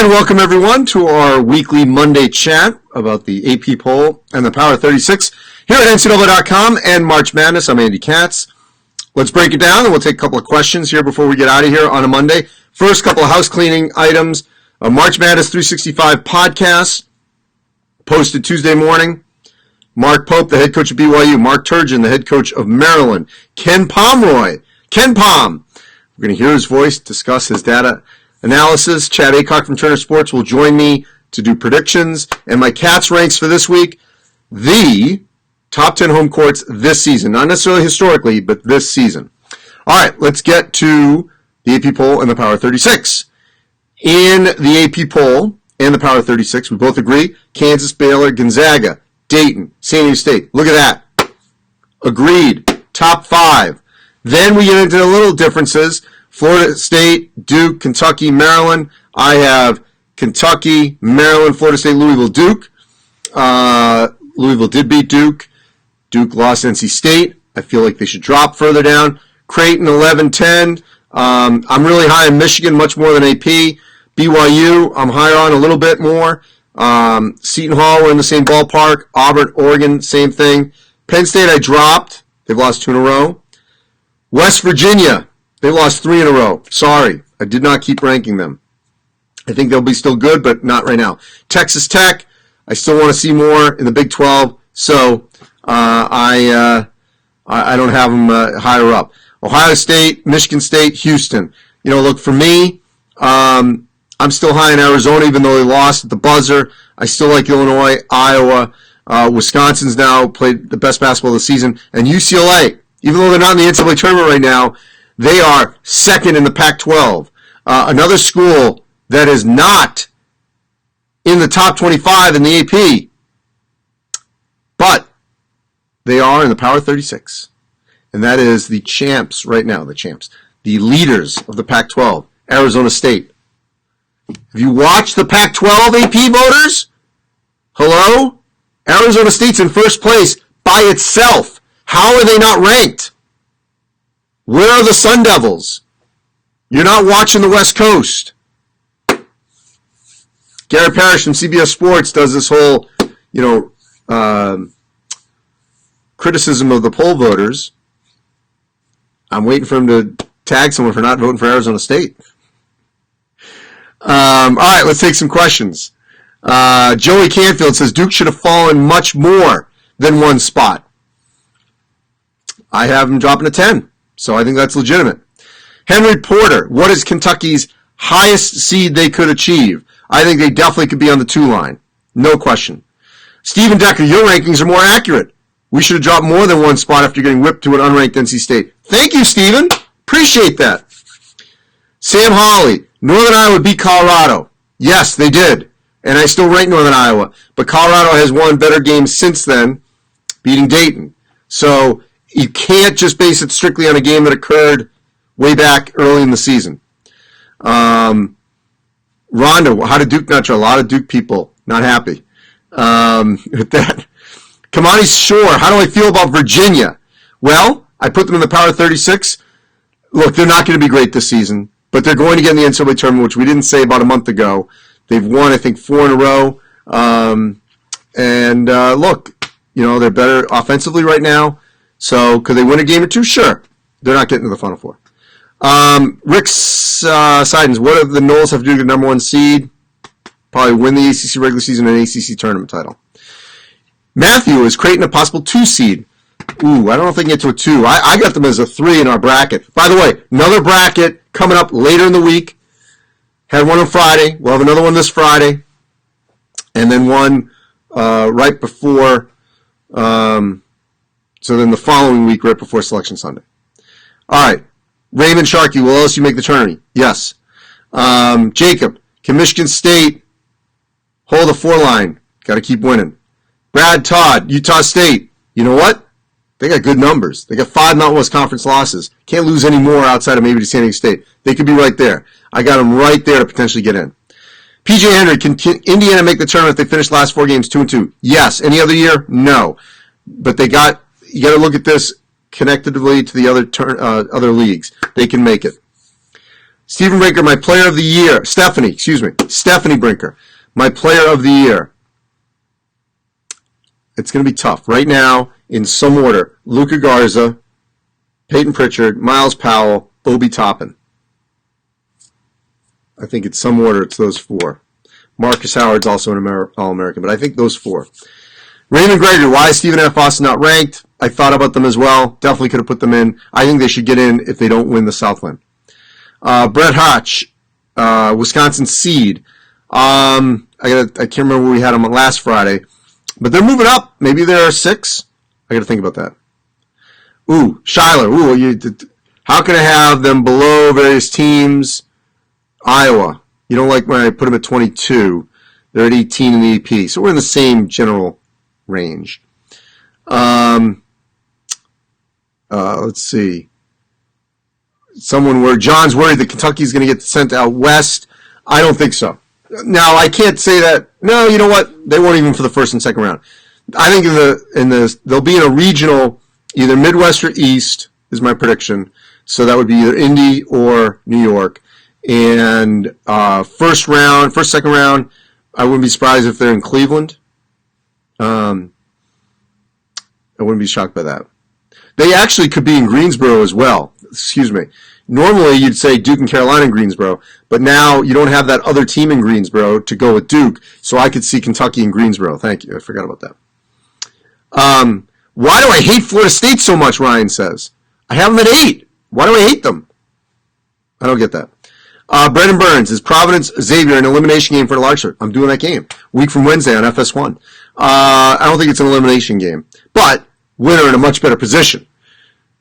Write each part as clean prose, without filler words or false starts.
And welcome everyone to our weekly Monday chat about the AP poll and the Power 36 here at NCAA.com and March Madness. I'm Andy Katz. Let's break it down and we'll take a couple of questions here before we get out of here on a Monday. First, couple of house cleaning items. A March Madness 365 podcast posted Tuesday morning. Mark Pope, the head coach of BYU. Mark Turgeon, the head coach of Maryland. Ken Pomeroy. Ken Pom. We're going to hear his voice, discuss his data analysis. Chad Aycock from Turner Sports will join me to do predictions. And my Katz ranks for this week, the top 10 home courts this season. Not necessarily historically, but this season. All right, let's get to the AP poll and the Power 36. In the AP poll and the Power 36, we both agree, Kansas, Baylor, Gonzaga, Dayton, San Diego State. Look at that. Agreed. Top 5. Then we get into the little differences. Florida State, Duke, Kentucky, Maryland. I have Kentucky, Maryland, Florida State, Louisville, Duke. Louisville did beat Duke. Duke lost NC State. I feel like they should drop further down. Creighton, 11-10. I'm really high on Michigan, much more than AP. BYU, I'm higher on a little bit more. Seton Hall, we're in the same ballpark. Auburn, Oregon, same thing. Penn State, I dropped. They've lost 2 in a row. West Virginia, they lost 3 in a row. Sorry, I did not keep ranking them. I think they'll be still good, but not right now. Texas Tech, I still want to see more in the Big 12, so I don't have them higher up. Ohio State, Michigan State, Houston. You know, look, for me, I'm still high in Arizona, even though they lost at the buzzer. I still like Illinois, Iowa. Wisconsin's now played the best basketball of the season. And UCLA, even though they're not in the NCAA tournament right now, they are second in the Pac-12. Another school that is not in the top 25 in the AP, but they are in the Power 36. And that is the champs right now, the leaders of the Pac-12, Arizona State. Have you watched the Pac-12 AP voters? Hello? Arizona State's in first place by itself. How are they not ranked? Where are the Sun Devils? You're not watching the West Coast. Garrett Parrish from CBS Sports does this whole, criticism of the poll voters. I'm waiting for him to tag someone for not voting for Arizona State. All right, let's take some questions. Joey Canfield says Duke should have fallen much more than 1 spot. I have them dropping to 10, so I think that's legitimate. Henry Porter, what is Kentucky's highest seed they could achieve? I think they definitely could be on the 2 line. No question. Stephen Decker, your rankings are more accurate. We should have dropped more than 1 spot after getting whipped to an unranked NC State. Thank you, Stephen. Appreciate that. Sam Hawley, Northern Iowa beat Colorado. Yes, they did. And I still rank Northern Iowa. But Colorado has won better games since then, beating Dayton. So you can't just base it strictly on a game that occurred way back early in the season. Rhonda, how did Duke not draw? A lot of Duke people not happy with that. Kamani Shore, how do I feel about Virginia? Well, I put them in the Power 36. Look, they're not going to be great this season, but they're going to get in the NCAA tournament, which we didn't say about a month ago. They've won, I think, 4 in a row. Look, they're better offensively right now. So could they win a game or 2? Sure. They're not getting to the Final Four. Rick Seidens, what do the Noles have to do to the number 1 seed? Probably win the ACC regular season and ACC tournament title. Matthew, is Creighton a possible 2 seed? Ooh, I don't know if they can get to a 2. I got them as a 3 in our bracket. By the way, another bracket coming up later in the week. Had one on Friday. We'll have another one this Friday. And then one right before, so then the following week right before Selection Sunday. All right. Raymond Sharkey, will LSU make the tournament? Yes. Jacob, can Michigan State hold a 4 line? Got to keep winning. Brad Todd, Utah State. You know what? They got good numbers. They got 5 Mountain West Conference losses. Can't lose any more outside of maybe San Diego State. They could be right there. I got them right there to potentially get in. PJ Henry, can Indiana make the tournament if they finish last 4 games 2-2? Yes. Any other year? No. But you got to look at this connectively to the other leagues. They can make it. Stephen Brinker, my player of the year. Stephanie Brinker, my player of the year. It's going to be tough. Right now, in some order, Luka Garza, Peyton Pritchard, Miles Powell, Obi Toppin. I think in some order it's those four. Marcus Howard's also an All-American, but I think those four. Raymond Gregory, why is Stephen F. Austin not ranked? I thought about them as well. Definitely could have put them in. I think they should get in if they don't win the Southland. Brett Hotch, Wisconsin seed. I can't remember where we had them last Friday, but they're moving up. Maybe they're 6. I got to think about that. Ooh, Schuyler. How can I have them below various teams? Iowa. You don't like when I put them at 22. They're at 18 in the AP. So we're in the same general range. Let's see. Someone where John's worried that Kentucky's going to get sent out west. I don't think so. Now, I can't say that. No, you know what? They won't even for the first and second round. I think they'll be in a regional, either Midwest or East is my prediction. So that would be either Indy or New York. And second round, I wouldn't be surprised if they're in Cleveland. I wouldn't be shocked by that. They actually could be in Greensboro as well. Excuse me. Normally, you'd say Duke and Carolina in Greensboro, but now you don't have that other team in Greensboro to go with Duke, so I could see Kentucky in Greensboro. Thank you. I forgot about that. Why do I hate Florida State so much, Ryan says. I have them at 8. Why do I hate them? I don't get that. Brendan Burns, is Providence Xavier an elimination game for the Larkspur? I'm doing that game. Week from Wednesday on FS1. I don't think it's an elimination game, but winner in a much better position.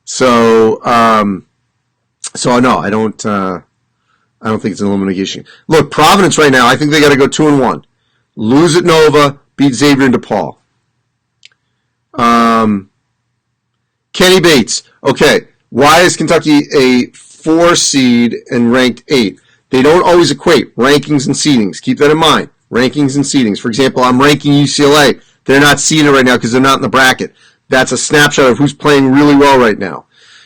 So no, I don't think it's an elimination. Look, Providence right now, I think they got to go 2-1. Lose at Nova, beat Xavier and DePaul. Kenny Bates. Okay, why is Kentucky a 4 seed and ranked 8? They don't always equate rankings and seedings. Keep that in mind. Rankings and seedings. For example, I'm ranking UCLA. They're not seeded right now because they're not in the bracket. That's a snapshot of who's playing really well right now.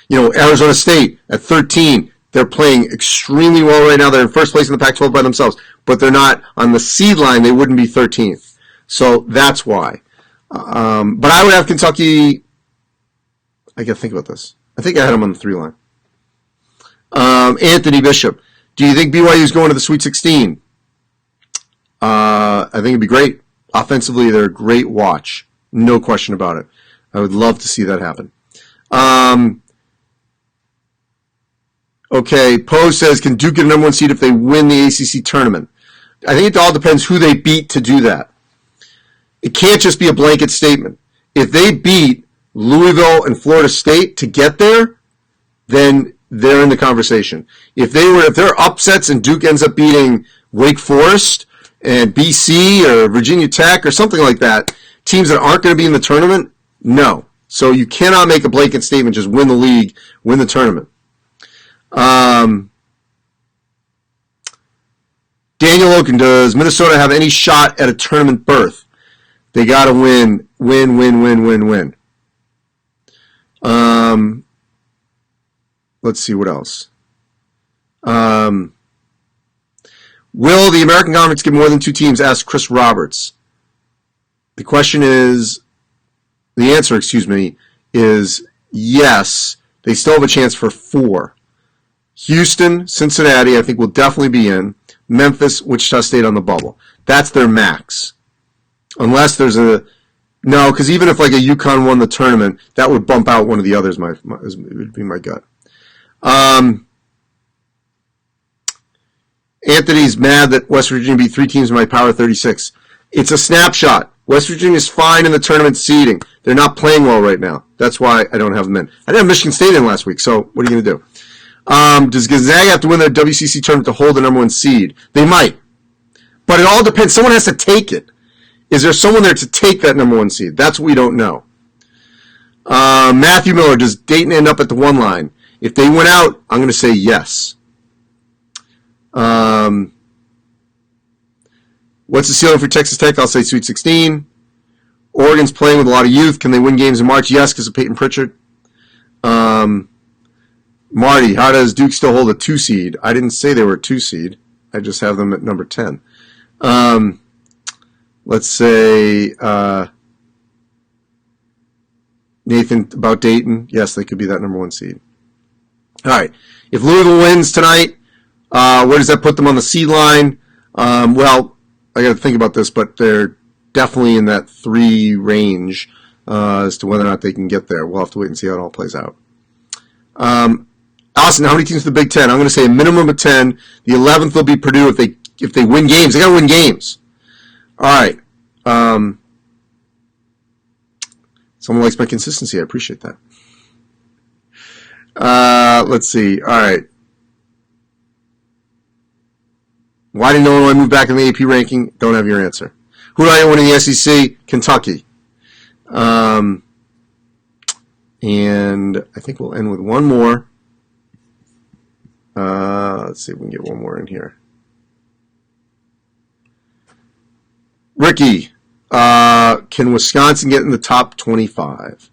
You know, Arizona State at 13, they're playing extremely well right now. They're in first place in the Pac-12 by themselves, but they're not on the seed line. They wouldn't be 13th. So that's why. But I would have Kentucky. I got to think about this. I think I had them on the 3 line. Anthony Bishop, do you think BYU is going to the Sweet 16? I think it'd be great. Offensively, they're a great watch. No question about it. I would love to see that happen. Okay, Poe says, can Duke get a number 1 seed if they win the ACC tournament? I think it all depends who they beat to do that. It can't just be a blanket statement. If they beat Louisville and Florida State to get there, then they're in the conversation. If they're upsets and Duke ends up beating Wake Forest and BC or Virginia Tech or something like that, teams that aren't going to be in the tournament, no. So you cannot make a blanket statement, just win the league, win the tournament. Daniel Oken, does Minnesota have any shot at a tournament berth? They got to win. Let's see what else. Will the American Conference give more than 2 teams? Asked Chris Roberts. The answer is yes. They still have a chance for 4. Houston, Cincinnati, I think will definitely be in. Memphis, Wichita State on the bubble. That's their max. Unless there's no, because even if like a UConn won the tournament, that would bump out one of the others. Would be my gut. Anthony's mad that West Virginia beat 3 teams in my Power 36. It's a snapshot. West Virginia's fine in the tournament seeding. They're not playing well right now. That's why I don't have them in. I didn't have Michigan State in last week, so what are you going to do? Does Gonzaga have to win their WCC tournament to hold the number 1 seed? They might. But it all depends. Someone has to take it. Is there someone there to take that number 1 seed? That's what we don't know. Matthew Miller, does Dayton end up at the 1 line? If they went out, I'm going to say yes. What's the ceiling for Texas Tech? I'll say Sweet 16. Oregon's playing with a lot of youth. Can they win games in March? Yes, because of Peyton Pritchard. Marty, how does Duke still hold a 2 seed? I didn't say they were a 2 seed. I just have them at number 10. Let's say Nathan about Dayton. Yes, they could be that number 1 seed. All right. If Louisville wins tonight, where does that put them on the seed line? Well, I got to think about this, but they're definitely in that 3 range as to whether or not they can get there. We'll have to wait and see how it all plays out. Allison, how many teams in the Big Ten? I'm going to say a minimum of 10. The 11th will be Purdue if they win games. They got to win games. All right. Someone likes my consistency. I appreciate that. Let's see. All right. Why didn't Illinois move back in the AP ranking? Don't have your answer. Who do I win in the SEC? Kentucky. And I think we'll end with one more. Let's see if we can get one more in here. Ricky, can Wisconsin get in the top 25?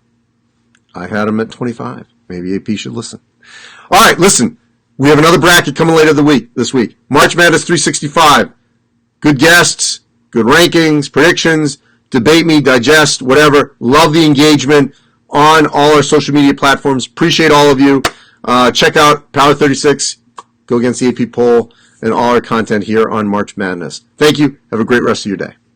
I had them at 25. Maybe AP should listen. All right, listen. We have another bracket coming later this week. March Madness 365. Good guests, good rankings, predictions, debate me, digest, whatever. Love the engagement on all our social media platforms. Appreciate all of you. Check out Power 36. Go against the AP poll and all our content here on March Madness. Thank you. Have a great rest of your day.